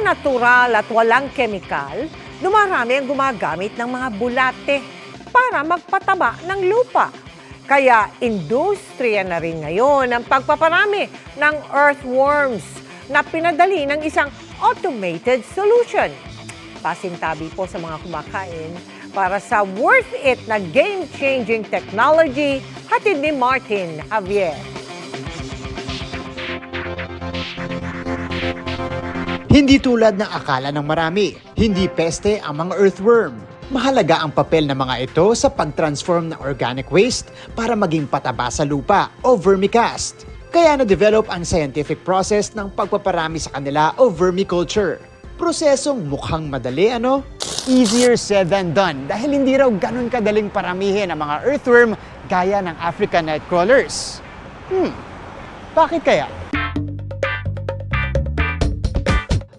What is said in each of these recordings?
natural at walang kemikal, dumarami ang gumagamit ng mga bulate para magpataba ng lupa. Kaya industriya na rin ngayon ang pagpaparami ng earthworms na pinadali ng isang automated solution. Pasintabi po sa mga kumakain para sa worth it na game-changing technology hatid ni Martin Javier. Hindi tulad ng akala ng marami, hindi peste ang mga earthworm. Mahalaga ang papel ng mga ito sa pag-transform ng organic waste para maging pataba sa lupa o vermicast. Kaya na-develop ang scientific process ng pagpaparami sa kanila o vermiculture. Prosesong mukhang madali, ano? Easier said than done dahil hindi raw ganun kadaling paramihin ang mga earthworm gaya ng African nightcrawlers. Bakit kaya?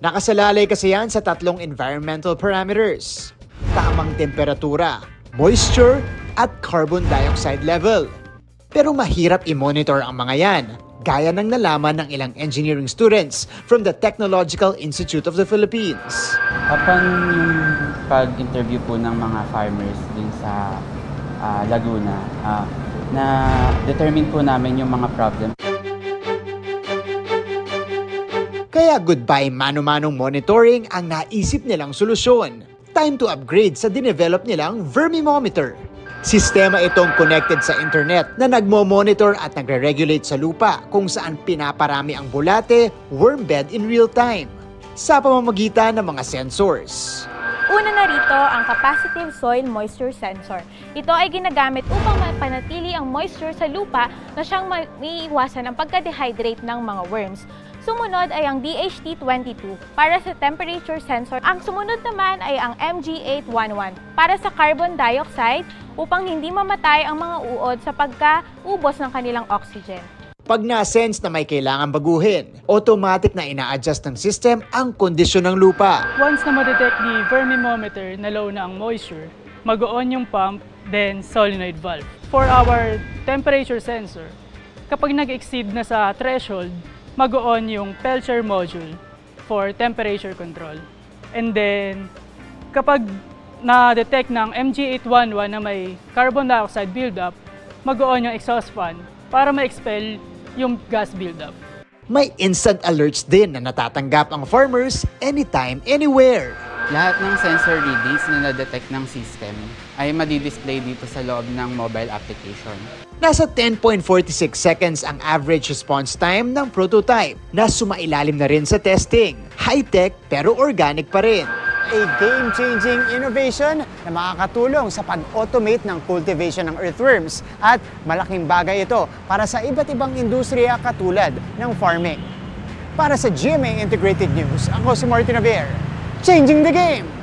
Nakasalalay kasi yan sa tatlong environmental parameters. Tamang temperatura, moisture, at carbon dioxide level. Pero mahirap i-monitor ang mga yan, gaya ng nalaman ng ilang engineering students from the Technological Institute of the Philippines. Upon yung pag-interview po ng mga farmers din sa Laguna, na-determine po namin yung mga problem. Kaya goodbye mano-manong monitoring ang naisip nilang solusyon. Time to upgrade sa dinevelop nilang Vermimometer. Sistema itong connected sa internet na nagmo-monitor at nagre-regulate sa lupa kung saan pinaparami ang bulate, worm bed in real time sa pamamagitan ng mga sensors. Una na rito ang capacitive soil moisture sensor. Ito ay ginagamit upang mapanatili ang moisture sa lupa na siyang maiiwasan ang pagka-dehydrate ng mga worms. Sumunod ay ang DHT22 para sa temperature sensor. Ang sumunod naman ay ang MG811 para sa carbon dioxide upang hindi mamatay ang mga uod sa pagkaubos ng kanilang oxygen. Pag na-sense na may kailangan baguhin, automatic na ina-adjust ng system ang kondisyon ng lupa. Once na ma-detect ni Vermimometer na low na ang moisture, mag-on yung pump, then solenoid valve. For our temperature sensor, kapag nag-exceed na sa threshold, mag-on yung Pelcher module for temperature control. And then, kapag na-detect ng MG811 na may carbon dioxide buildup, mag-on yung exhaust fan para ma-expel yung gas buildup. May instant alerts din na natatanggap ang farmers anytime, anywhere. Lahat ng sensor readings na na-detect ng system ay madi-display dito sa loob ng mobile application. Nasa 10.46 seconds ang average response time ng prototype na sumailalim na rin sa testing. High-tech pero organic pa rin. A game-changing innovation na makakatulong sa pag-automate ng cultivation ng earthworms at malaking bagay ito para sa iba't ibang industriya katulad ng farming. Para sa GMA Integrated News, ako si Martin Javier, changing the game!